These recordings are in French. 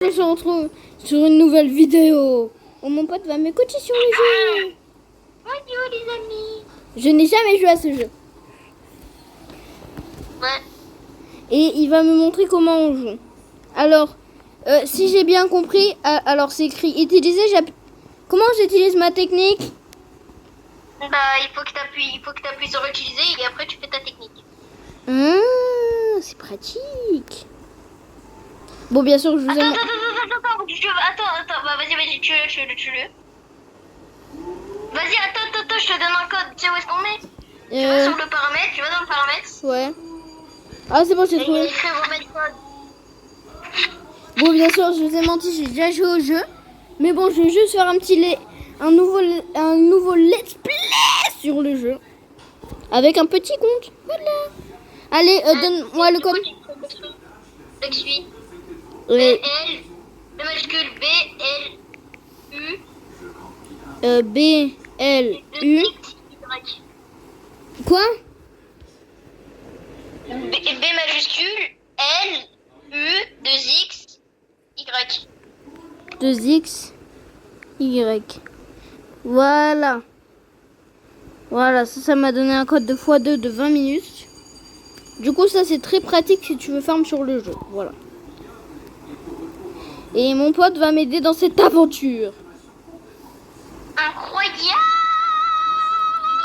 On se retrouve sur une nouvelle vidéo où mon pote va me coacher sur le jeu. Bonjour les amis. Je n'ai jamais joué à ce jeu. Ouais. Et il va me montrer comment on joue. Alors, si j'ai bien compris, alors c'est écrit utiliser. Comment j'utilise ma technique? Bah, il faut que tu appuies sur utiliser et après tu fais ta technique. C'est pratique. Bon, bien sûr, je vous aime. Attends, bah vas-y, tue-le. Vas-y, attends, je te donne un code. Tu sais où est-ce qu'on met? Tu vas sur le paramètre, tu vas dans le paramètre. Ouais. Ah, c'est bon, j'ai trouvé. Et écrit remettre code. Bon, bien sûr, je vous ai menti, j'ai déjà joué au jeu. Mais bon, je vais juste faire un nouveau let's play sur le jeu. Avec un petit compte. Voilà. Allez, donne-moi le code. Je suis. Oui. BL, le majuscule BLU. BLU. Quoi? B majuscule L U 2X Y. 2X Y. Voilà. Voilà, ça m'a donné un code de x2 de 20 minutes. Du coup, ça c'est très pratique si tu veux farm sur le jeu. Voilà. Et mon pote va m'aider dans cette aventure. Incroyable.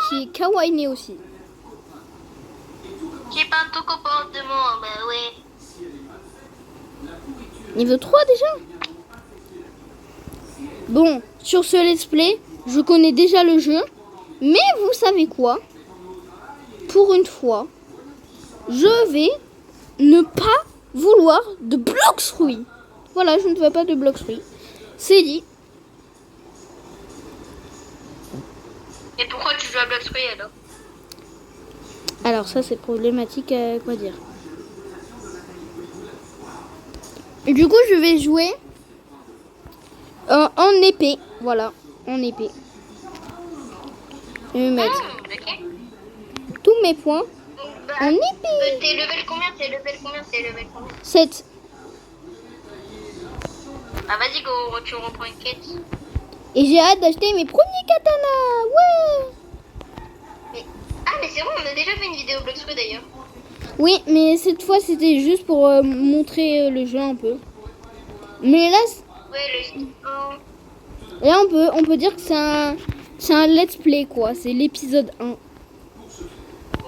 Qui est kawaii aussi. J'ai pas ton comportement, bah ouais. Niveau 3 déjà. Bon, sur ce let's play, je connais déjà le jeu. Mais vous savez quoi? Pour une fois, je vais ne pas vouloir de Bloxruy. Voilà, je ne veux pas de Bloxruy. C'est dit. Et pourquoi tu joues à Bloxruy alors? Alors ça c'est problématique à quoi dire. Du coup je vais jouer en épée. Voilà, en épée. Je vais mettre Ok. tous mes points Bah, en épée. T'es level combien? 7. Ah vas-y go, tu reprends une quête. Et j'ai hâte d'acheter mes premiers katanas. Ouais. Mais c'est vrai, on a déjà fait une vidéo Bloxruy d'ailleurs. Oui, mais cette fois c'était juste pour montrer le jeu un peu. Mais là, Ouais, là on peut dire que c'est un let's play quoi. C'est l'épisode 1.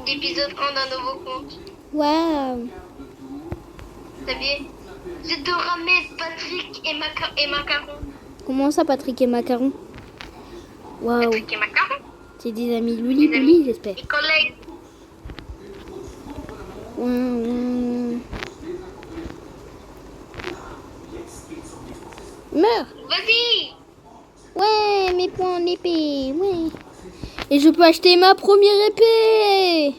l'épisode 1 d'un nouveau compte. Waouh. T'as bien? Je te ramène Patrick et Macaron. Comment ça, Patrick et Macaron? Waouh. Patrick et Macaron. C'est des amis Louli, j'espère. Les collègues. Meurs. Vas-y. Ouais, mes points en épée. Ouais. Et je peux acheter ma première épée.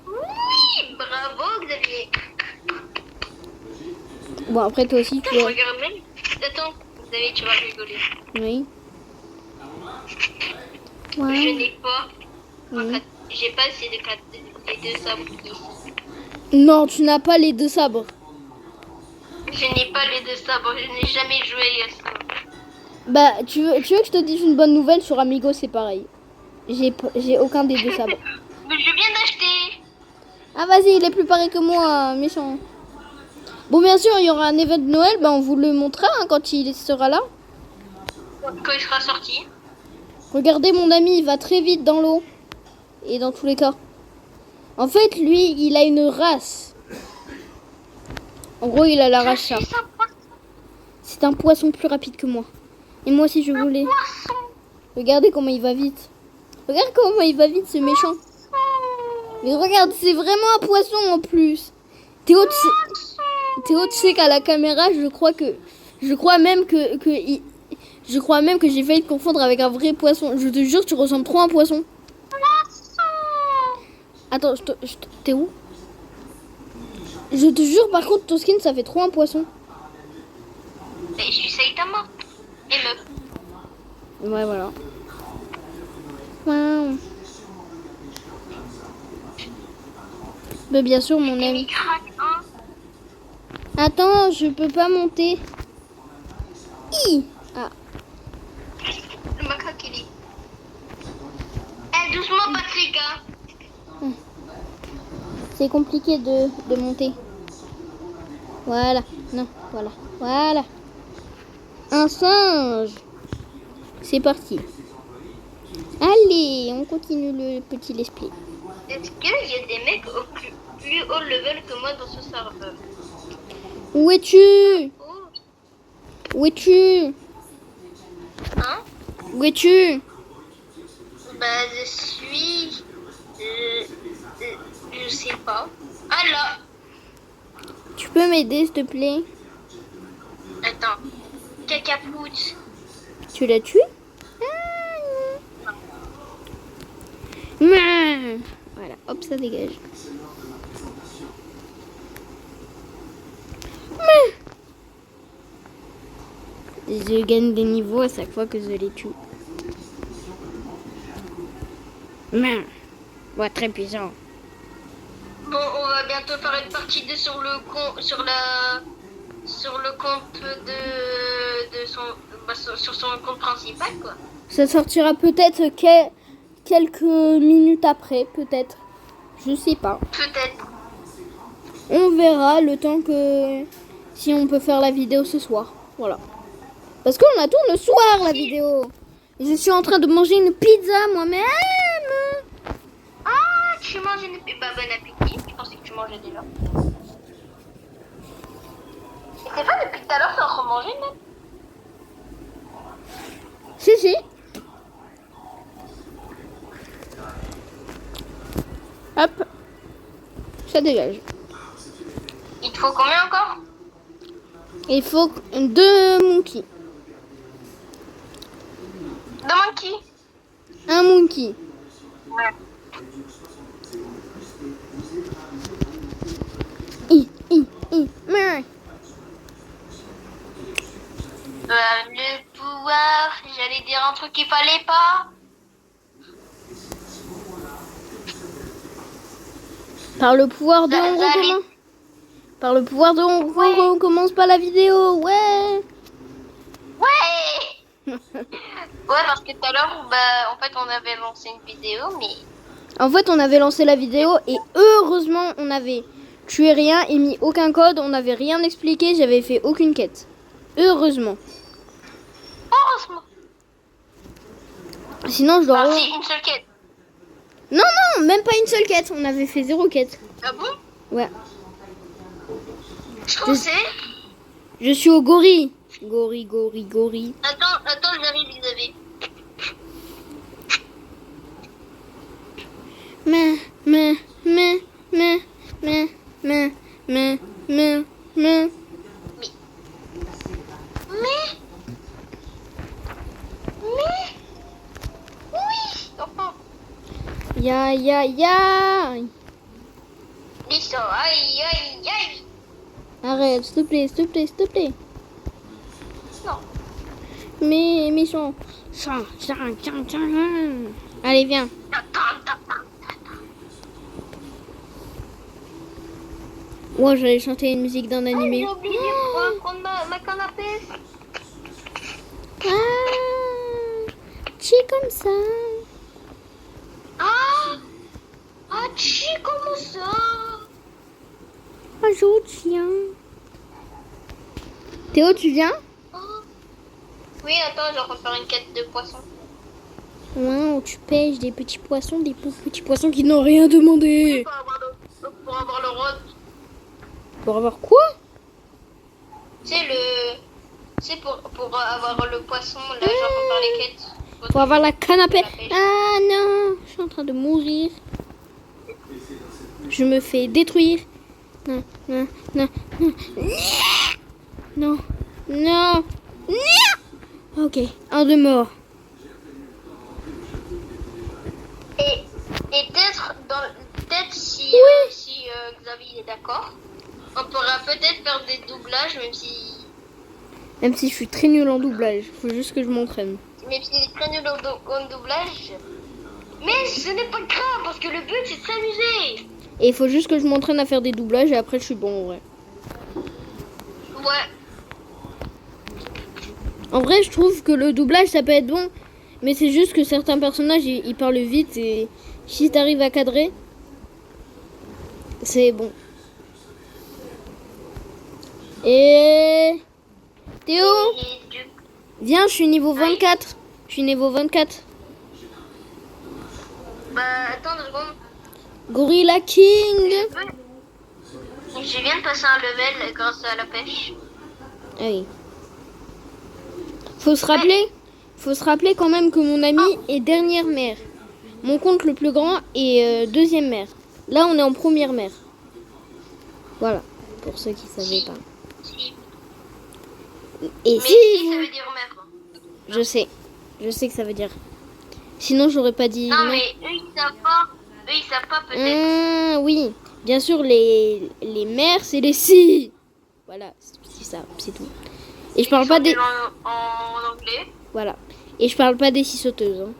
Oui, bravo Xavier. Bon, après toi aussi, tu Je as... regarde même. Attends, Xavier, tu vas rigoler. Oui. Je Ouais. n'ai pas. Oui. J'ai pas les deux sabres ici. Non, tu n'as pas les deux sabres. Je n'ai pas les deux sabres. Je n'ai jamais joué à ça. Bah, tu veux que je te dise une bonne nouvelle? Sur Amigo, c'est pareil. J'ai aucun des deux sabres. Mais je viens d'acheter. Ah, vas-y, il est plus pareil que moi, méchant. Bon, bien sûr, il y aura un événement de Noël. Bah, on vous le montrera hein, quand il sera là. Quand il sera sorti. Regardez, mon ami, il va très vite dans l'eau. Et dans tous les cas. En fait, lui, il a une race. En gros, il a la race chat. C'est un poisson plus rapide que moi. Et moi aussi, je voulais. Regardez comment il va vite. Regarde comment il va vite, ce méchant. Mais regarde, c'est vraiment un poisson en plus. Théo, tu sais qu'à la caméra, je crois même que j'ai failli te confondre avec un vrai poisson. Je te jure, tu ressembles trop à un poisson. Attends, t'es où? Je te jure, par contre, ton skin, ça fait trop un poisson. Mais je suis Saitama. Et meuf. Ouais, voilà. Wow. Mais bien sûr, mon ami. Attends, je peux pas monter. I. Ah. Le macaque, il est. Eh, doucement, Patrick, hein. C'est compliqué de monter. Voilà. Non, voilà. Voilà. Un singe. C'est parti. Allez, on continue le petit let's play. Est-ce qu'il y a des mecs au plus haut level que moi dans ce serveur? Où es-tu? Oh, Où es-tu? hein? Où es-tu? Bah, je suis. Je sais pas. Ah là! Tu peux m'aider, s'il te plaît? Attends. Cacapoute. Tu l'as tué? Voilà, hop, ça dégage. Je gagne des niveaux à chaque fois que je les tue. Ouais, très puissant. Bon, on va bientôt faire une partie sur le compte de son sur son compte principal, quoi. Ça sortira peut-être quelques minutes après, peut-être. Je sais pas. Peut-être. On verra le temps que... Si on peut faire la vidéo ce soir. Voilà. Parce qu'on la tourne le soir, la vidéo. Et je suis en train de manger une pizza moi-même. Ah, tu manges une pizza. Bah, bon appétit. Je pensais que tu mangeais déjà. Et c'est pas depuis tout à l'heure, c'est en remanger, même. Si. Hop. Ça dégage. Il te faut combien encore? Il faut 2 monkeys. Demande qui? Un monkey. Ouais. Meh. Le pouvoir, j'allais dire un truc qu'il fallait pas. Par le pouvoir de Ça- on ça allait- recommence. Par le pouvoir de on Ouais. recommence pas la vidéo. Ouais. Ouais. Ouais, parce que tout à l'heure, bah, en fait, on avait lancé une vidéo, mais... En fait, on avait lancé la vidéo et heureusement, on avait tué rien et mis aucun code. On n'avait rien expliqué. J'avais fait aucune quête. Heureusement. Heureusement. Sinon, je dois... Ah, si, une seule quête. Non, même pas une seule quête. On avait fait 0 quête. Ah bon? Ouais. Je pensais... Je suis au gorille. Gorille. Attends, j'arrive, Xavier. Mais. Oui, enfin. Ya. Listo, aïe. Arrête, s'il te plaît. Non. Mais méchant. Allez, viens. Attends. Moi, j'allais chanter une musique d'un animé. J'ai oublié de prendre ma canne à pêche. C'est comme ça. Ah, tu comment ça? Bonjour, tiens. Théo, tu viens? Ah. Oui, attends, je vais refaire une quête de poisson. Ouais, où tu pêches des petits poissons, des pauvres petits poissons qui n'ont rien demandé. Pour avoir le rod. Pour avoir quoi? C'est pour avoir le poisson, là, je vais refaire les quêtes. Pour avoir la canne à pêche. La pêche. Ah non, je suis en train de mourir. Je me fais détruire. Non. Ok, un de mort. Et peut-être si Xavier est d'accord, on pourra peut-être faire des doublages, Même si je suis très nulle en doublage, faut juste que je m'entraîne. même s'il est très nul en doublage. Mais ce n'est pas grave, parce que le but c'est de s'amuser. Et il faut juste que je m'entraîne à faire des doublages et après je suis bon en vrai. Ouais. En vrai, je trouve que le doublage, ça peut être bon. Mais c'est juste que certains personnages, ils parlent vite. Et si t'arrives à cadrer, c'est bon. Et... Théo, Et du- viens, je suis niveau 24. Je suis niveau 24. Bah, attends 2 secondes. Gorilla King. Je viens de passer un level grâce à la pêche. Ah oui. Faut se rappeler quand même que mon ami est dernière mère. Mon compte le plus grand est deuxième mère. Là, on est en première mère. Voilà, pour ceux qui savaient pas. Si. Et Mais si si, ça vous... veut dire mère. Je sais que ça veut dire. Sinon, j'aurais pas dit. Non, mais eux, ils savent pas. Eux, ils savent pas peut-être. Oui, bien sûr, les mères, c'est les si. Voilà, c'est ça, c'est tout. Et je parle pas des. En anglais. Voilà. Et je parle pas des six sauteuses. Hein.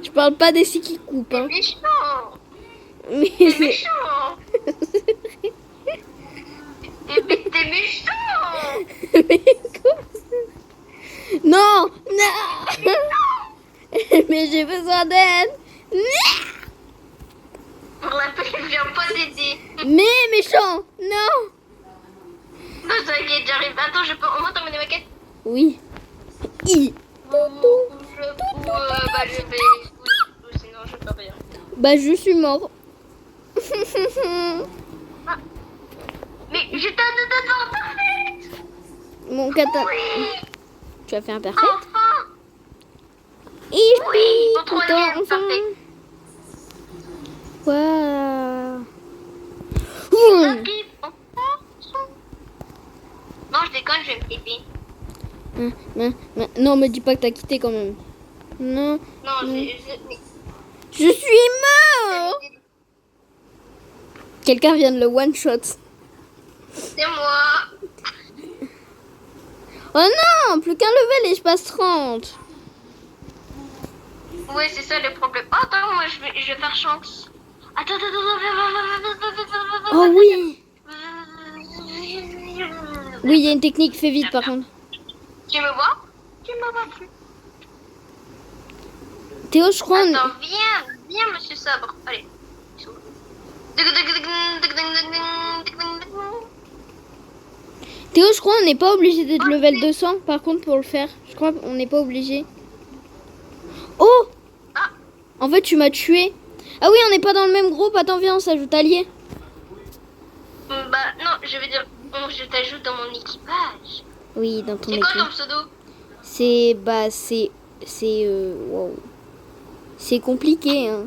Je parle pas des six qui coupent. Hein. Méchant. Mais T'es méchant. T'es méchant. Mais quoi? Non, non. Mais j'ai besoin d'aide. Pour la pêche, je viens pas t'aider. Mais méchant, non. Non, t'inquiète, j'arrive. Attends, je peux au moins terminer ma quête. Oui. I. Bah, je vais. Ou sinon, je peux rien. Bah, je suis mort. Mais j'étais à 2 de devoir parfait. Mon kata. Oui. Tu as fait un parfait. Enfin. Et Oui, mon troisième parfait. Waouh. Non, je déconne, je vais me TP. Non, me dis pas que t'as quitté quand même. Non. Non, Je suis mort. Quelqu'un vient de le one shot. c'est moi. Oh non, plus qu'un level et je passe 30. Ouais, c'est ça le problème. Oh, attends, moi je vais faire chance. Attends. Oh oui. Oui, il y a une technique, fais vite par contre. Tu me vois? Tu me vois plus. Théo, je crois... Attends, viens, monsieur Sabre. Allez. Théo, je crois on n'est pas obligé d'être level 200 par contre pour le faire. Je crois qu'on n'est pas obligé. Oh! Ah. En fait, tu m'as tué. Ah oui, on n'est pas dans le même groupe. Attends, viens, on s'ajoute allié. Bah, non, je veux dire, je t'ajoute dans mon équipage. Oui, dans ton C'est quoi équipe. ton pseudo? C'est... wow. C'est compliqué, hein.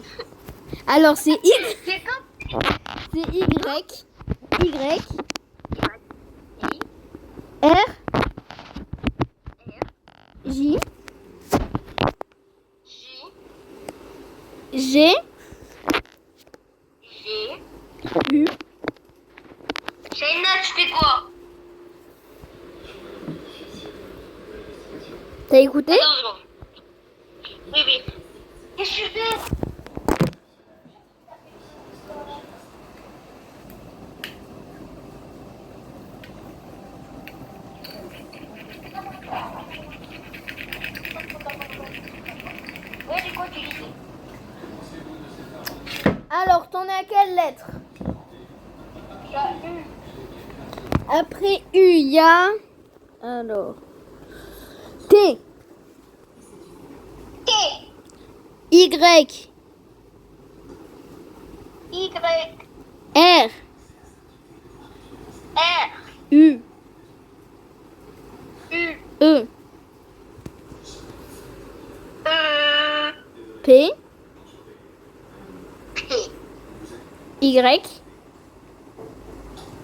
Alors, c'est Y. C'est quoi? C'est Y. R. J. G. U. Shaina, tu fais quoi? T'as écouté? Attends, oui. Qu'est-ce que tu fais? Ouais, du coup, tu disais. Alors, t'en es à quelle lettre? Après U, il y a... Alors... T. T. Y. Y. R. R. U. U. E. P. P. Y.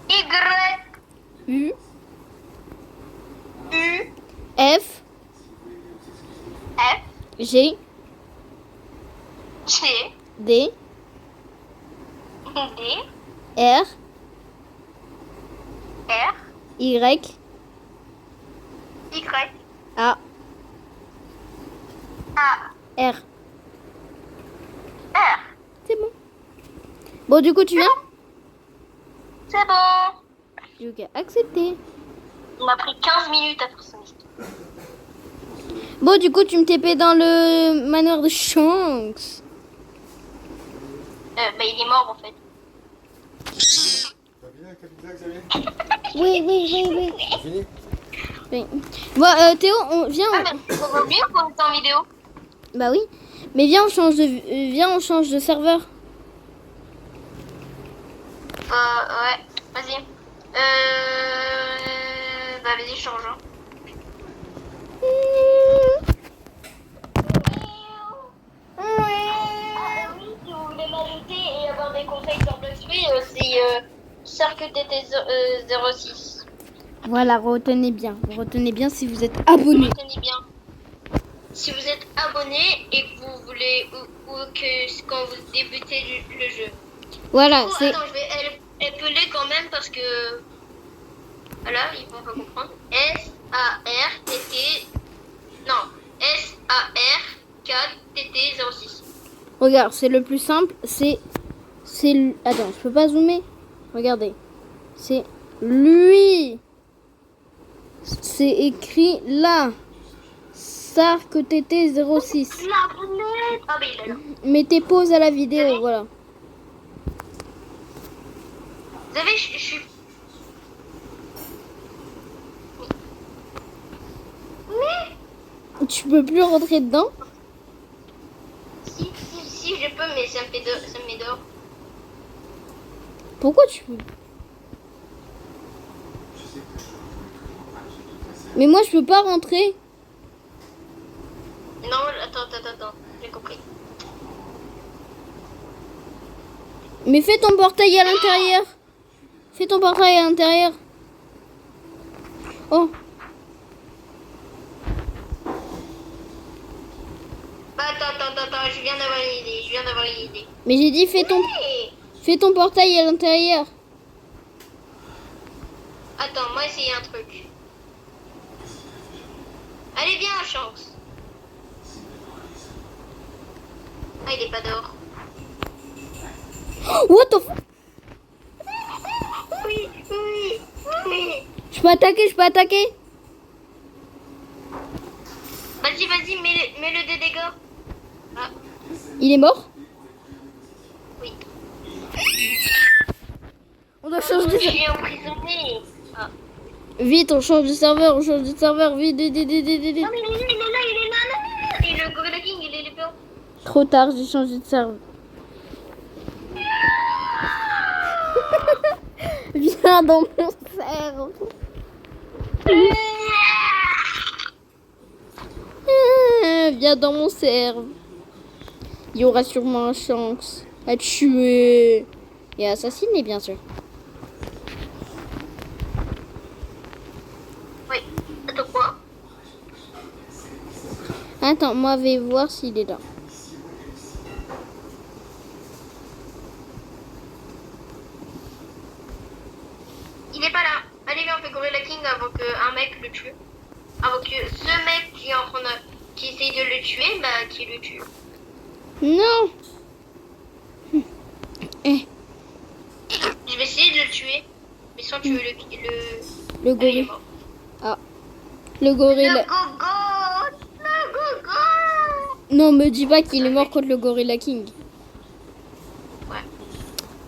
Y. U. U. F. F. G. G. D. D. R. R. Y. Y. A. A. R. R. C'est bon. Bon, du coup, tu viens? C'est bon. Ok, accepté. Il m'a pris 15 minutes à faire son histoire. Bon, du coup, tu me TP dans le manoir de Shanks. Bah, il est mort en fait. T'as fini avec la pizza, Xavier? Oui. T'as fini? Oui. Bon, Théo, on vient. Ah, mais vous avez oublié qu'on était en vidéo? Bah oui. Mais viens, on change de serveur. Ouais, vas-y. Bah, vas-y, change. Hein. Ah, oui, si vous voulez m'ajouter et avoir des conseils sur Blox Free, c'est CircuitTT06. Voilà, retenez bien. Retenez bien si vous êtes abonné. Retenez bien. Si vous êtes abonné et que vous voulez, ou que quand vous débutez le jeu. Voilà, Oh, c'est. attends, je vais épeler quand même parce que. Voilà, ils vont pas comprendre. S-A-R-T-T. Non, S-A-R-4-T-T-06. Regarde, c'est le plus simple. Attends, je peux pas zoomer. Regardez. C'est lui. C'est écrit là. SarkTT06. La boulette. Ah, mais il est là. Mettez pause à la vidéo, voilà. Vous savez, je suis. Mais. Tu peux plus rentrer dedans. Si, je peux, mais ça me met dehors. Pourquoi tu peux? Mais moi je peux pas rentrer. Non, attends, j'ai compris. Mais fais ton portail à l'intérieur. Fais ton portail à l'intérieur. Oh, Bah, attends, je viens d'avoir une idée. mais j'ai dit fais ton portail à l'intérieur. Attends, moi essayer un truc. Allez, viens, chance. Ah, il est pas dehors. What the f... Oui. Je peux attaquer. Vas-y, mets-le des dégâts. Ah, Il est mort. oui. On doit changer de Je serveur. suis emprisonné. Ah. Vite, on change de serveur, vite. Non, mais il est là. Et le Gorilla King, il est là. Trop tard, j'ai changé de serveur. Viens dans mon serveur. Viens dans mon serveur. Il y aura sûrement une chance à tuer et à assassiner, bien sûr. Oui. Attends, quoi? Attends, moi, je vais voir s'il est là. Il est pas là. Allez, viens, on fait Gorilla King avant qu'un mec le tue. Avant que ce mec qui est en train de... qui essaye de le tuer, bah, qui le tue. Non. Eh, Je vais essayer de le tuer, mais sans tuer le le Ah, il est gorille. mort. Ah, le gorille. Le gogo. Non, me dis pas qu'il est mort contre le Gorilla King. Ouais.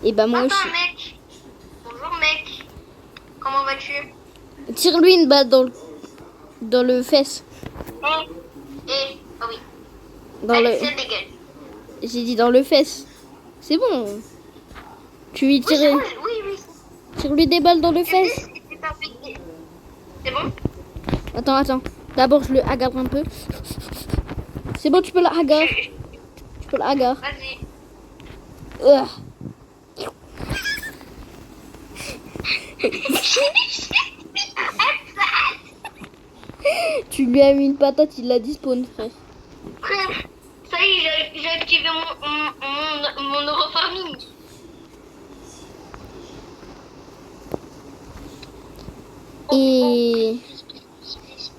Et bah, moi Attends, aussi. mec. Bonjour, mec. Comment vas-tu? Tire-lui une balle dans le fesse. Ah oui. Dans Allez, le... ça dégage. J'ai dit dans le fesse. C'est bon. Tu lui Oui, c'est tires... bon, oui. Tire-lui des balles dans le fesse. C'est infecté. C'est bon? Attends. D'abord, je le hagarde un peu. C'est bon, tu peux le hagar. Tu peux le hagar. Vas-y. Tu lui as mis une patate, il l'a dispawn, frère. Frère, ça y est, j'ai activé mon neurofarming. Et...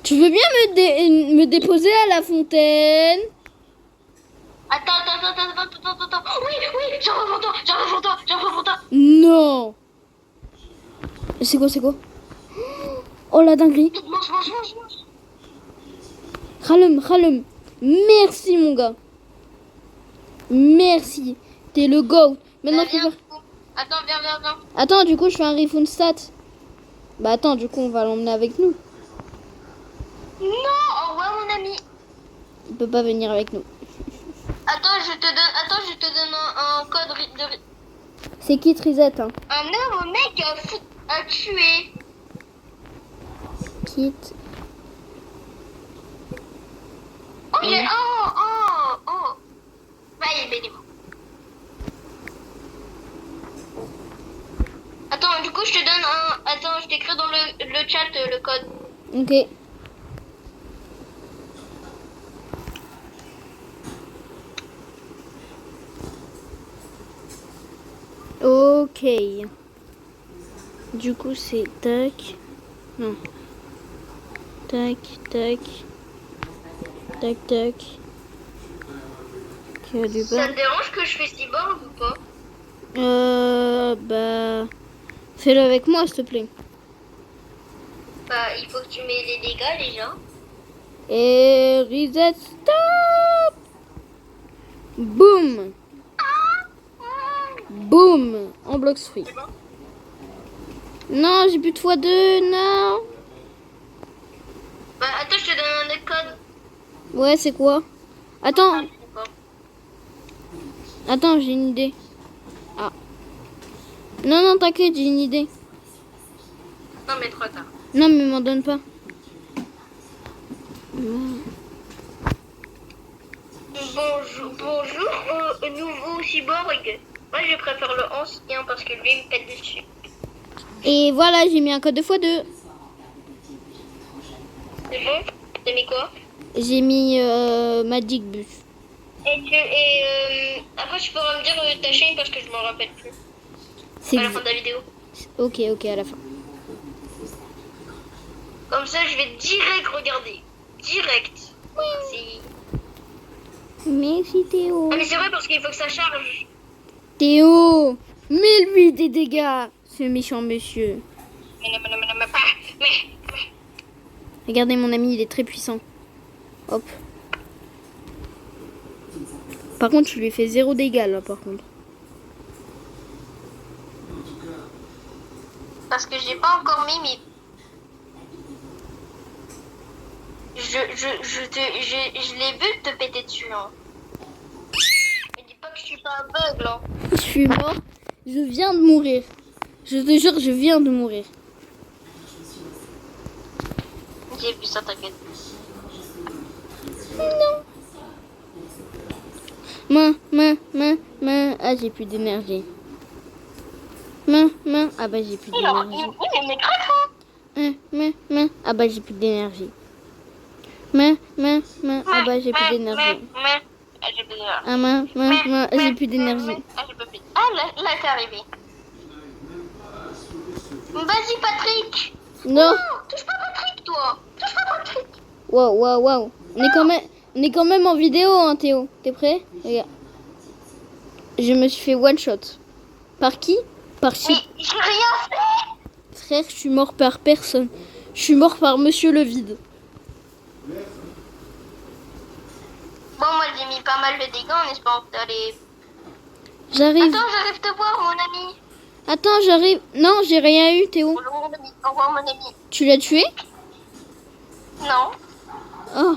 Tu veux bien me déposer à la fontaine? Attends. Oui, j'en reviens Non. C'est quoi? Oh la dinguerie. Mange. Ralum. Merci mon gars. Merci. T'es le GOAT. Maintenant Viens, faut faire... du coup. Attends, viens. Attends, du coup je fais un refund stat. Bah attends, du coup on va l'emmener avec nous. Non, au revoir mon ami. Il peut pas venir avec nous. Attends, je te donne un code de... C'est qui Trisette hein? Un homme mec a tué. Kit. Oh, il est... Oh. Bah, il est mort. Attends, du coup, je te donne un... Attends, je t'écris dans le chat le code. Ok. Ok. Du coup c'est tac. Non. Tac. Qui a du Ça bas. te dérange que je fais cyborg ou pas? Bah. Fais-le avec moi s'il te plaît. Bah, il faut que tu mets les dégâts déjà. Et reset stop. Boum. Boum. En blocs free. C'est bon. Non, j'ai plus de x2, non. Bah, attends, je te donne un autre code. Ouais, c'est quoi? Attends, j'ai une idée. Ah. Non, t'inquiète, j'ai une idée. Non, mais trop tard. Non, mais m'en donne pas. Bonjour, nouveau cyborg. Moi, je préfère le ancien parce que lui, il me pète dessus. Et voilà, j'ai mis un code de x2. C'est bon? T'as mis quoi? J'ai mis Magic Bus. Et après, tu pourras me dire ta chaîne parce que je m'en rappelle plus. C'est À la fin de la vidéo. Ok, à la fin. Comme ça, je vais direct regarder. Direct. Merci. Merci Théo. Ah, mais c'est vrai parce qu'il faut que ça charge. Théo, mets-lui des dégâts, ce méchant monsieur. Mais. Regardez mon ami, il est très puissant. Hop. Par contre, je lui ai fait 0 dégâts là par contre. Parce que j'ai pas encore mis mes... Je l'ai vu te péter dessus, hein. Mais dis pas que je suis pas aveugle, hein. Je suis mort. Je viens de mourir. Je te jure, je viens de mourir. J'ai vu ça, t'inquiète. Main. Ah, j'ai plus d'énergie. Main. Ah bah j'ai plus d'énergie. Il est craquant. Main. Ah bah j'ai plus d'énergie. Main. Ah bah j'ai plus d'énergie. Ah, j'ai plus d'énergie. Ah main. J'ai plus d'énergie. Ah, j'ai pas plus. Ah, là, t'es arrivé. Vas-y, Patrick. Non. Touche pas Patrick, toi. Touche pas Patrick. Wow. On est quand même en vidéo, hein, Théo. T'es prêt? Regarde. Je me suis fait one shot. Par qui? Par Mais j'ai rien fait. Frère, je suis mort par personne. Je suis mort par Monsieur le Vide. Bon, moi, j'ai mis pas mal de dégâts en espérant que t'allais... J'arrive. Attends, j'arrive te voir, mon ami. Attends, j'arrive. Non, j'ai rien eu, Théo. Bonjour, mon ami. Au revoir, mon ami. Tu l'as tué? Non. Oh,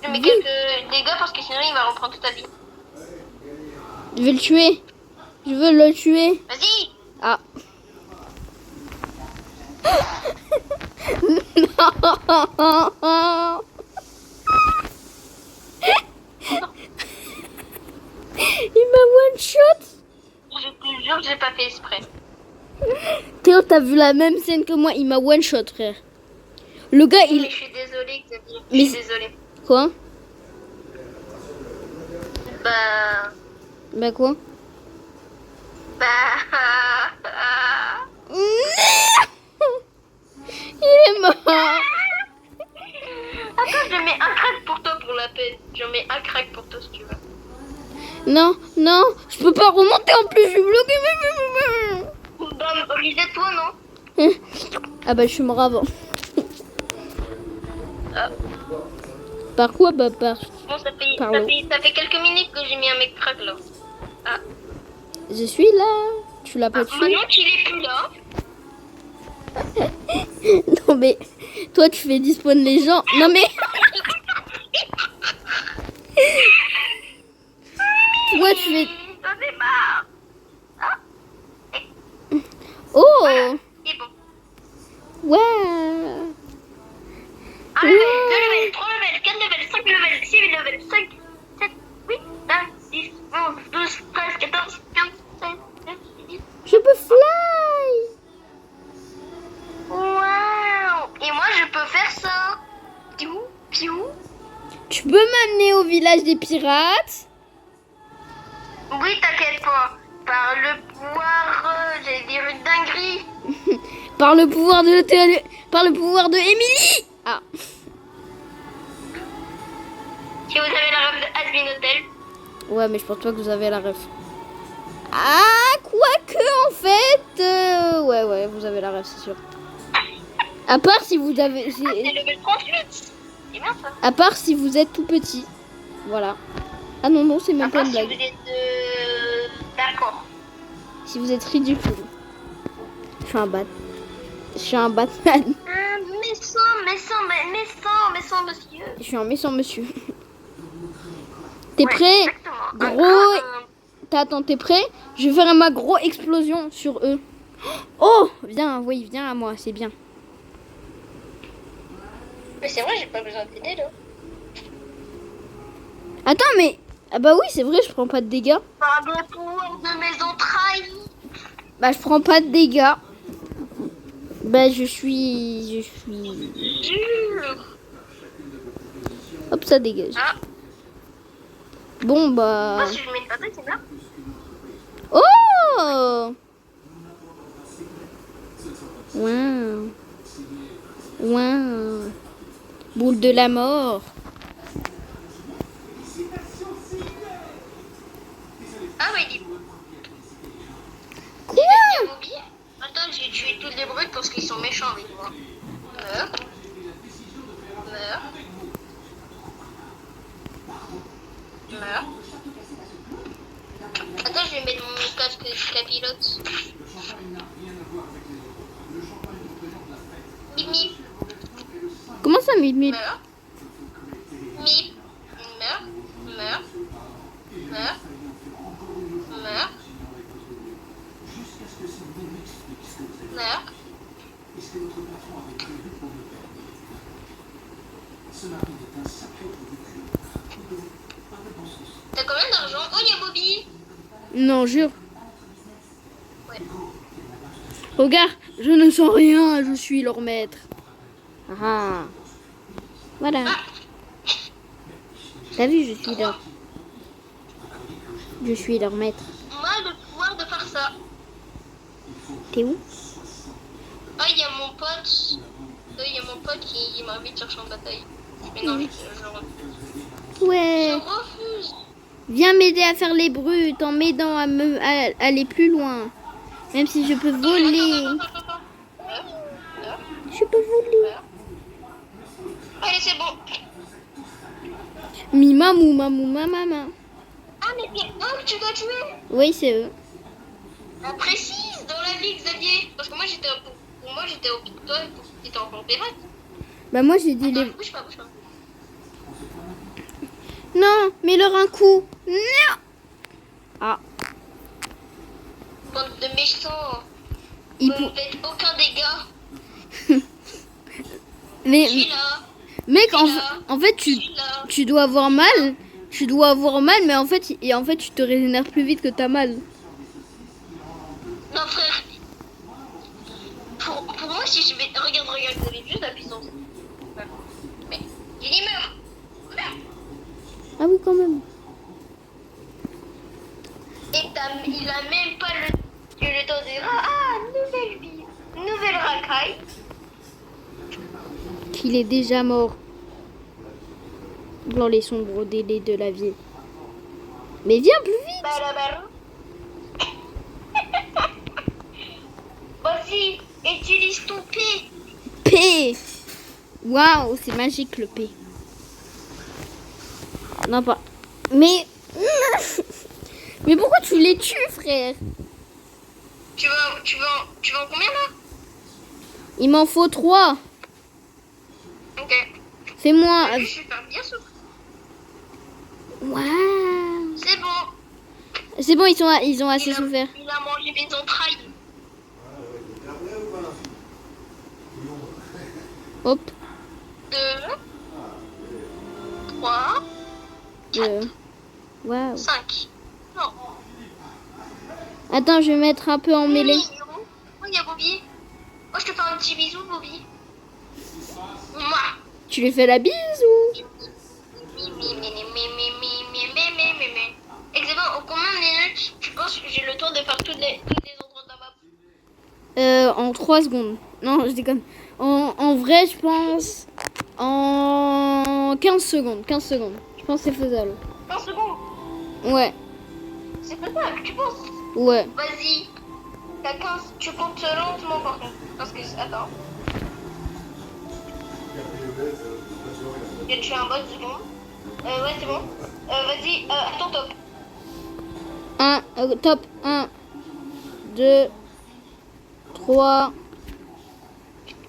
Je mets quelques dégâts parce que sinon, il va reprendre toute ta vie. je vais le tuer. Je veux le tuer. Vas-y. Ah. Non. Il m'a one shot. Je te jure que j'ai pas fait exprès. Théo, t'as vu la même scène que moi. Il m'a one shot, frère. Le gars, Mais il... je suis désolée, Xavier. Je Mais- suis désolée. Quoi? Bah... Bah quoi? Il est mort. Attends, je mets un crack pour toi pour la peine. J'en mets un crack pour toi si tu veux. Non, je peux pas remonter en plus, je suis bloqué. Reset-toi, non? Ah bah je suis mort avant. Ah. Par quoi? Bah par... Bon, ça Par l'eau. fait quelques minutes que j'ai mis un mec crack là. Ah. Je suis là. Tu l'as pas tué? Maintenant qu'il est plus là. Non mais... Toi tu fais despawn les gens. Non mais... Toi tu fais... J'en ai marre. Oh C'est bon. Ouais. 1 level, 2 levels, 3 levels, 4 levels, 5 levels, 6 levels, 5, 7, 8, 9, 10, 11, 12, 13, 14, 15, 16, 17, 18. Je peux fly. Waouh! Et moi je peux faire ça. Piou, piou. Tu peux m'amener au village des pirates? Oui, t'inquiète pas. Par le pouvoir, j'allais dire une dinguerie. Par le pouvoir de par le pouvoir de Emily. Ah. Si vous avez la rêve de Asbin Hotel. Ouais, mais je pense pas que vous avez la ref. Ah, quoique en fait, ouais, vous avez la ref, c'est sûr. À part si vous avez, C'est level 38. C'est bien ça. à part si vous êtes tout petit, voilà. Ah non, c'est même pas une Si vous blague. êtes d'accord. Si vous êtes ridicule. Je suis un Batman. Méchant, monsieur. Je suis un méchant monsieur. T'es Ouais, prêt? exactement. Gros. Attends, t'es prêt? Je vais faire ma grosse explosion sur eux. Oh, viens à moi, c'est bien. Mais c'est vrai, j'ai pas besoin d'aider là. Attends, mais... Ah bah oui, c'est vrai, je prends pas de dégâts. Par le pouvoir de mes entrailles. Bah, je prends pas de dégâts. Bah, je suis... Jure. Hop, ça dégage. Ah. Bon, bah... Moi, si je mets une patate, c'est bien. Oh! Wow. Wow. Boule de la mort. Ah, ouais, il dit. Quoi? Attends, j'ai tué toutes les brutes parce qu'ils sont méchants avec moi. Meurs. Attends, je vais mettre mon casque de capilote. Mip, mip. Comment ça, Mip? Meurs. Mip. Meurs. T'as combien d'argent? Oh, il y a Bobby. Non, jure. Ouais. Regarde, je ne sens rien, je suis leur maître. Ah. Voilà. T'as vu, je suis leur maître. Moi, le pouvoir de faire ça. T'es où? Ah, il y a mon pote. Il y a mon pote qui m'invite sur champ de bataille. Mais non, je Ouais. refuse. Viens m'aider à faire les brutes en m'aidant à aller plus loin. Même si je peux voler. Je peux voler. Allez, c'est bon. Mimamou, mamou, mamama. Ah, mais c'est eux que tu dois tuer. Oui, c'est eux. Précise dans la vie, Xavier. Parce que moi, pour moi, j'étais au pic de toi et pour t'étais encore pirate. Bah moi j'ai dit Attends, les... bouge pas. Non, mets-leur un coup. Non. Ah. Bande de méchants. Il Vous ne pour... faites aucun dégât. Mais Je suis là. mec, Je suis là. en fait Je suis là. tu dois avoir mal. Tu dois avoir mal, mais en fait tu te régénères plus vite que t'as mal. Non, frère. Pour moi, si je vais... Regarde, vous avez juste la puissance. Mais, il y meurt. Ah oui, quand même. Et il a même pas le temps de dire ah, nouvelle vie, nouvelle racaille. Qu'il est déjà mort. Dans les sombres délais de la vie. Mais viens plus vite. Waouh, c'est magique le P. Non, pas. Mais. Mais pourquoi tu les tues, frère? Tu veux en combien là? Il m'en faut 3. Ok. Fais-moi. Je suis pas bien sûr. Waouh. C'est bon. C'est bon, ils ont assez souffert. Il a mangé mes entrailles. Hop. 2, 3, 4, Waouh. 5. Non. Attends, je vais mettre un peu en mêlée. Oh, il y a Bobby. Oh, je te fais un petit bisou, Bobby. Mouah. Tu lui fais la bise ou? Exactement, au combien de minutes tu penses que j'ai le temps de faire toutes les endroits de la map? En 3 secondes. Non, je déconne. En vrai, je pense en 15 secondes. 15 secondes. Je pense que c'est faisable. 15 secondes. Ouais. C'est faisable, tu penses? Ouais. Vas-y. T'as 15, tu comptes lentement par contre. Parce que, attends. J'ai tué un boss, c'est bon. Ouais, c'est bon. Vas-y, attends, top. Top. 1, 2, 3,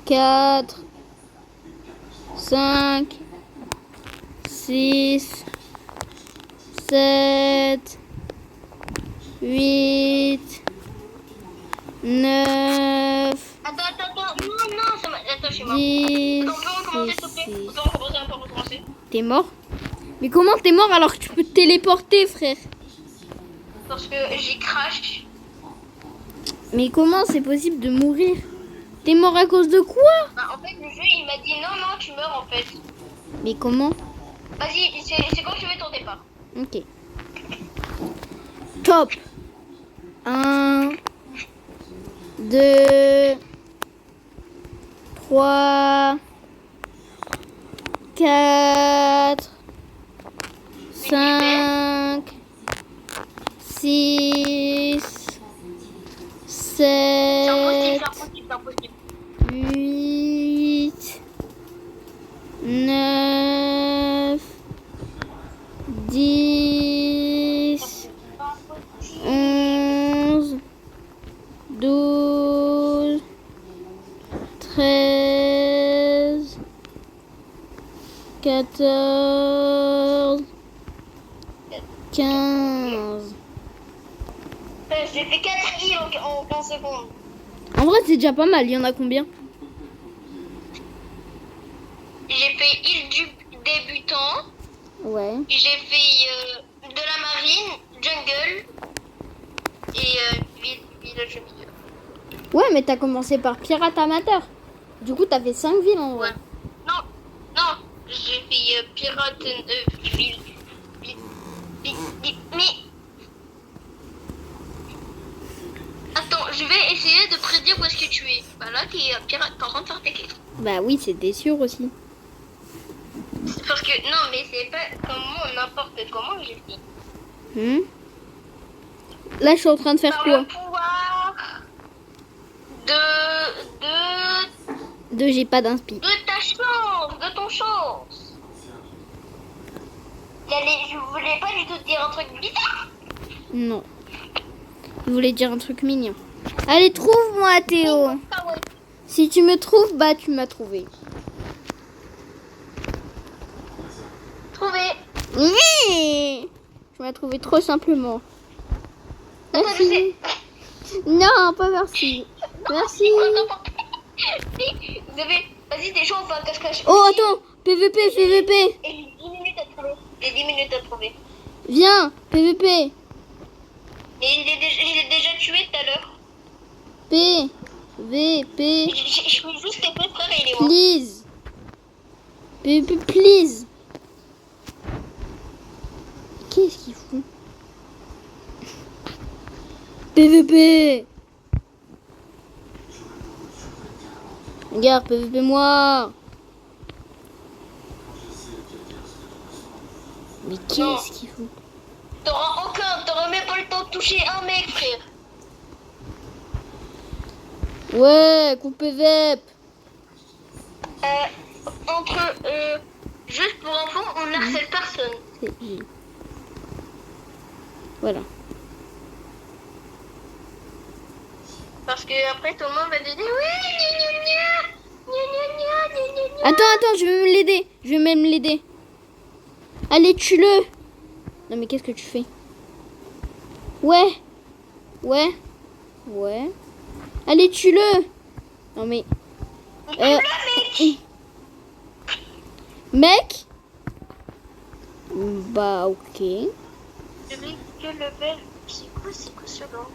4, 5, 6, 7, 8, 9, Attends. Non, ça m'a. Attends, je suis mort. 10, Attends, on peut recommencer, s'il te plaît? On peut recommencer. T'es mort? Mais comment t'es mort alors que tu peux te téléporter, frère? Parce que j'ai crash. Mais comment c'est possible de mourir? T'es mort à cause de quoi? Bah, en fait, le jeu, il m'a dit non, tu meurs en fait. Mais comment? Vas-y, c'est quand tu veux ton départ. Ok. Top. 1, 2, 3, 4, 5, 6, 7, C'est impossible. 8, 9, 10, 11, 12, 13, 14, 15. J'ai fait 4 heals en 15 secondes. En vrai, c'est déjà pas mal. Il y en a combien? J'ai fait heal du débutant. Ouais. J'ai fait de la marine, jungle et village au milieu. Ouais, mais t'as commencé par pirate amateur. Du coup, t'as fait 5 villes en vrai. Ouais. Non, j'ai fait pirate mais attends, je vais essayer de prédire où est-ce que tu es. Bah là, t'es pirate, t'es en train de faire tes quêtes. Bah oui, c'était sûr aussi. Parce que non, mais c'est pas comment n'importe comment j'ai fait. Là, je suis en train de faire Par quoi? le pouvoir J'ai pas d'inspi. de ta chance, de ton chance. Je voulais pas du tout te dire un truc bizarre. Non. Je voulais dire un truc mignon. Allez, trouve-moi, Théo. Ah ouais. Si tu me trouves, bah tu m'as trouvé. Trouvé. Oui. Tu m'as trouvé trop simplement. Attends, je Merci. sais. Non, pas merci. Merci. Vous avez... Vas-y, t'es chaud, on fait un cache-cache. Oh, attends. PVP. Et j'ai 10 minutes à trouver. J'ai 10 minutes à trouver. Viens, PVP. Mais je l'ai déjà tué tout à l'heure. PVP. Je suis juste tes frères et il est mort. Please. PVP, please. Qu'est-ce qu'il fout? PVP. Regarde, PVP moi. Mais qu'est-ce qu'il fout? T'auras même pas le temps de toucher un mec, frère. Ouais, coupe PVP. entre juste pour enfants, on harcèle personne. C'est J. Voilà. Parce que après tout le monde va te dire oui, gna gna gna, gna gna gna gna gna. Attends, je vais me l'aider. Je vais même l'aider. Allez, tue-le. Non, mais qu'est-ce que tu fais? Ouais. Allez, tue-le. Non, mais... Mec. Bah, ok. Quel level? C'est quoi ce nom?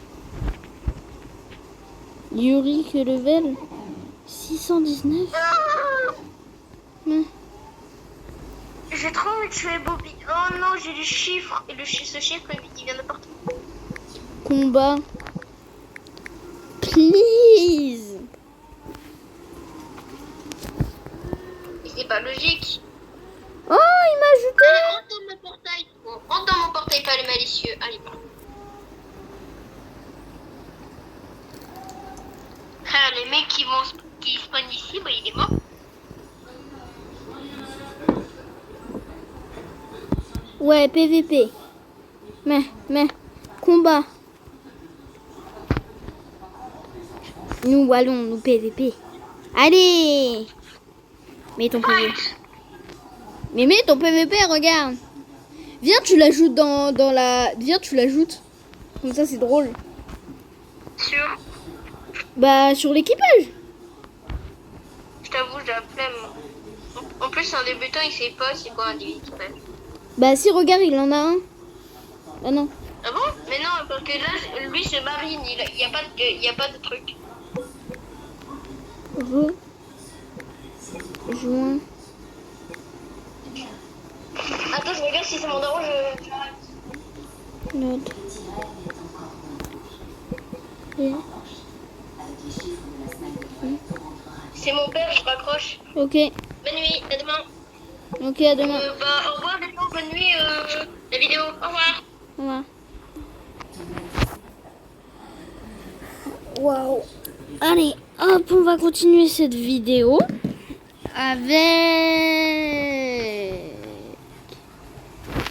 Yuri, que level 619. J'ai trop envie de tuer Bobby. Oh non, j'ai les chiffres. Et ce chiffre, il vient de partout. Combat. Please. C'est pas logique. Oh, il m'a ajouté. Allez, rentre dans mon portail. Bon, rentre dans mon portail, pas le malicieux. Allez, pardon. Ah, les mecs qui spawnent ici, bah, il est mort. Ouais, PVP. Mais, combat. Nous allons, nous PVP. Allez. Mets ton PVP. Mais mets ton PVP, regarde. Viens, tu l'ajoutes dans la... Viens, tu l'ajoutes. Comme ça, c'est drôle. Sûr. Bah, sur l'équipage. Je t'avoue, j'ai la flemme. En plus, un débutant, il sait pas c'est quoi un équipage. Bah, si, regarde, il en a un. Ah non. Ah bon? Mais non, parce que là, lui, c'est marine. Il y a pas de truc. Joint. Attends, je regarde si c'est mon daron, Note. Et... C'est mon père, je raccroche. Ok. Bonne nuit, à demain. Ok, à demain. Au revoir, les gens, bonne nuit, la vidéo. Au revoir. Au revoir. Waouh. Allez, hop, on va continuer cette vidéo avec...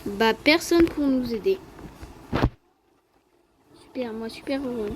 Bah, personne pour nous aider. Super, moi super heureux.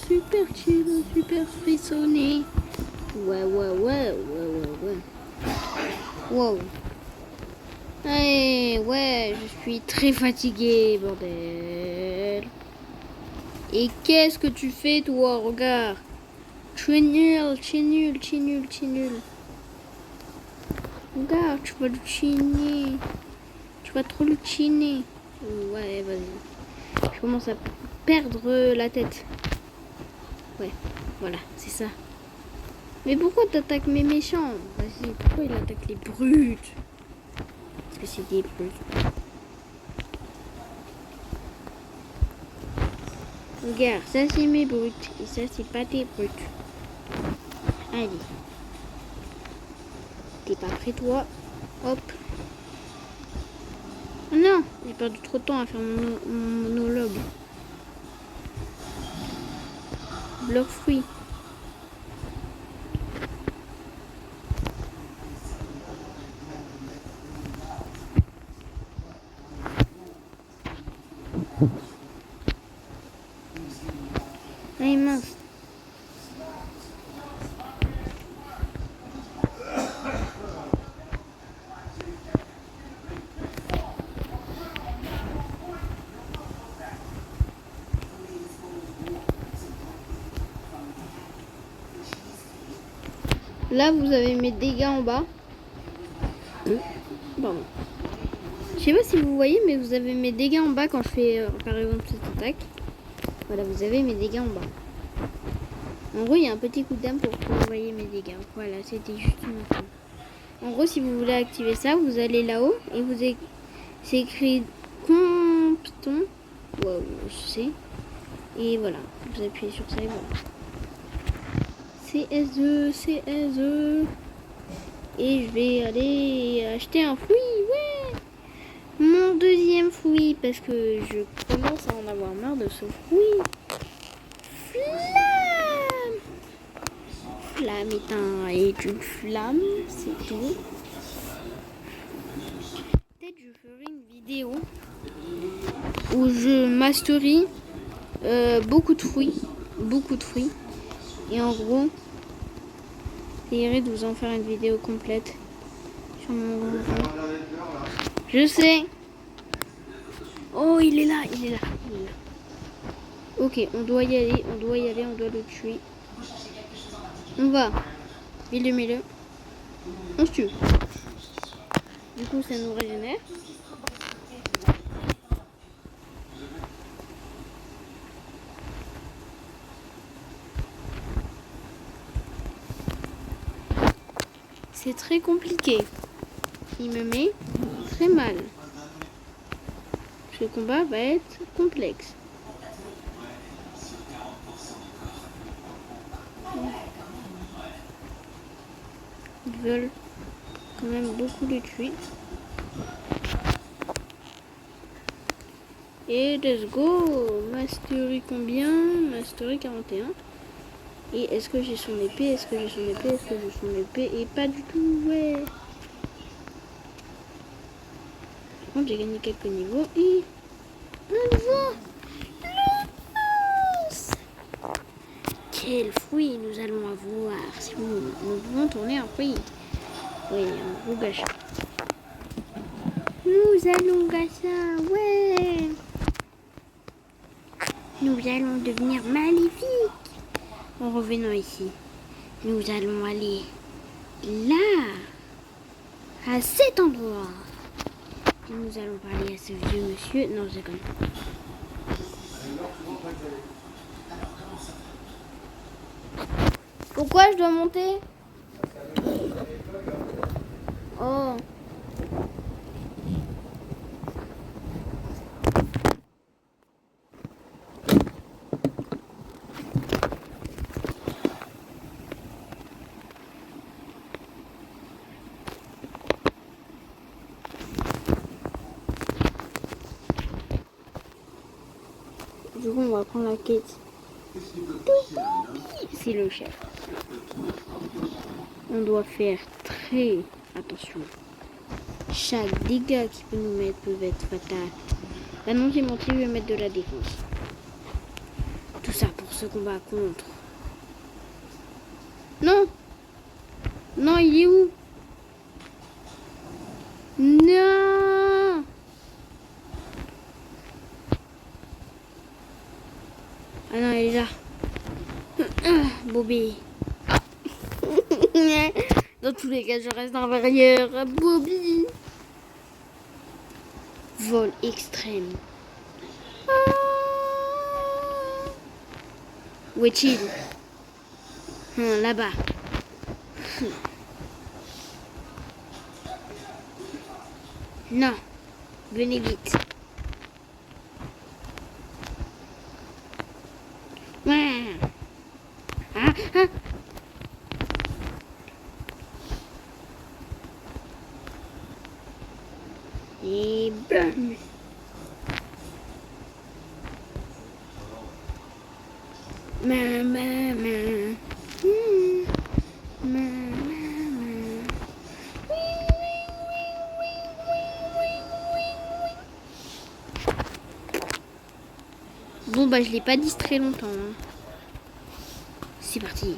Super chill, super frissonné. Ouais. Wow. Hey, ouais, je suis très fatiguée, bordel. Et qu'est-ce que tu fais, toi? Regarde. Tu es nul. Regarde, tu vas le chiner. Tu vas trop le chiner. Ouais, vas-y. Je commence à perdre la tête. Ouais, voilà, c'est ça. Mais pourquoi t'attaques mes méchants? Vas-y, pourquoi il attaque les brutes? Parce que c'est des brutes. Regarde, ça c'est mes brutes. Et ça c'est pas tes brutes. Allez. T'es pas prêt toi? Hop. Oh non, j'ai perdu trop de temps à faire mon monologue. Bloc fruit. Allez, mince. Là, vous avez mes dégâts en bas. Pardon. Je sais pas si vous voyez, mais vous avez mes dégâts en bas quand je fais par exemple cette attaque. Voilà, vous avez mes dégâts en bas. En gros, il y a un petit coup d'âme pour que vous voyez mes dégâts. Voilà, c'était juste une info. En gros, si vous voulez activer ça, vous allez là-haut et c'est écrit Compton. Wow, je sais. Et voilà, vous appuyez sur ça et voilà. CSE, CSE. Et je vais aller acheter un fruit, ouais. Mon deuxième fruit, parce que je commence à en avoir marre de ce fruit. Flamme. Flamme est une flamme, c'est tout. Peut-être je ferai une vidéo où je mastery beaucoup de fruits. Et en gros, j'essaierai de vous en faire une vidéo complète sur mon groupe. Je sais. Oh, il est là. Ok, on doit y aller, on doit le tuer. On va. Mets-le. On se tue. Du coup, ça nous régénère. C'est très compliqué. Il me met très mal. Ce combat va être complexe. Ils veulent quand même beaucoup le tuer. Et let's go. Mastery combien? Mastery 41. Et est-ce que j'ai son épée? Et pas du tout, ouais. Par contre, j'ai gagné quelques niveaux. Et un nouveau lance. Quel fruit nous allons avoir? Si nous pouvons tourner un fruit. Oui, un gros gâchis. Nous allons gâcher, ouais. Nous allons devenir maléfiques. En revenant ici, nous allons aller là, à cet endroit. Et nous allons parler à ce vieux monsieur. Non, je déconne. Pourquoi je dois monter? Oh. Du coup, on va prendre la quête. C'est le chef. On doit faire très attention. Chaque dégât qui peut nous mettre peut être fatal. Là non, j'ai menti, je vais mettre de la défense. Tout ça pour ce combat contre. Non. Non, il est où? Non. Ah non, elle est là. Bobby. Dans tous les cas, je reste inférieur à Bobby. Vol extrême. Où est-il? Là-bas. Non. Venez vite. Ouais. Ah. Et bam. Maman. Bon bah je l'ai pas distrait longtemps. Hein. C'est parti.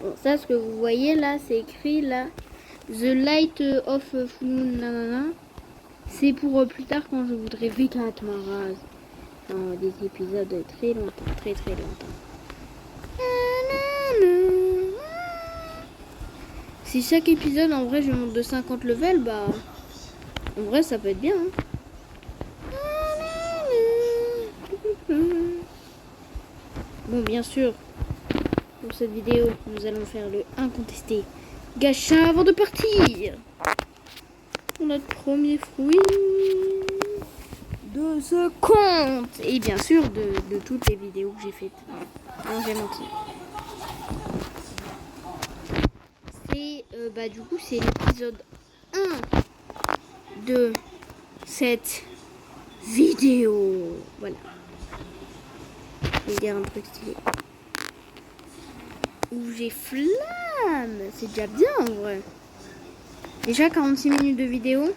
Bon, ça, ce que vous voyez là, c'est écrit là, The Light of Full Moon, nanana. C'est pour plus tard quand je voudrais V4 ma race. Dans des épisodes très longtemps, très longtemps. Si chaque épisode en vrai je monte de 50 levels, bah en vrai ça peut être bien. Bon, bien sûr, pour cette vidéo, nous allons faire le incontesté gacha avant de partir. Pour notre premier fruit de ce compte. Et bien sûr, de toutes les vidéos que j'ai faites. Non, j'ai menti. C'est, du coup, c'est l'épisode 1 de cette vidéo. Voilà. Je vais dire un truc stylé. Où j'ai flamme. C'est déjà bien en vrai. Déjà 46 minutes de vidéo.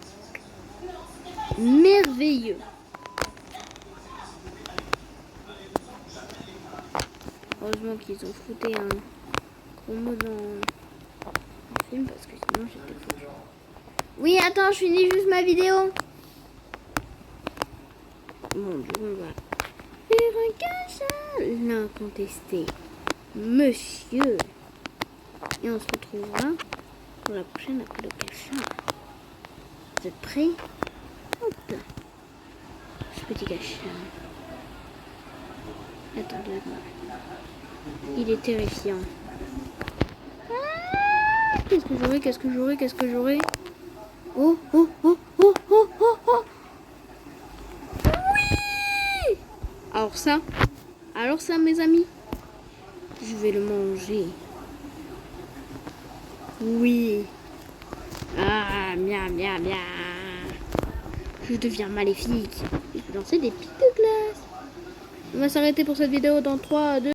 Merveilleux. Heureusement qu'ils ont fouté un gros mot dans le film parce que sinon j'étais foutu. Oui, attends, je finis juste ma vidéo. Bon, du coup, on va faire un gacha. L'incontesté. Monsieur. Et on se retrouvera pour la prochaine après le gacha. Vous êtes prêts? Hop. Ce petit gacha. Attendez. Il est terrifiant. Ah, qu'est-ce que j'aurai? Qu'est-ce que j'aurai? Qu'est-ce que j'aurai? Oh, oh, oh, oh, oh, oh, oh. Oui! Alors ça, mes amis, je vais le manger. Oui. Ah, miam, miam, miam. Je deviens maléfique. Je peux lancer des pics de glace. On va s'arrêter pour cette vidéo dans 3, 2...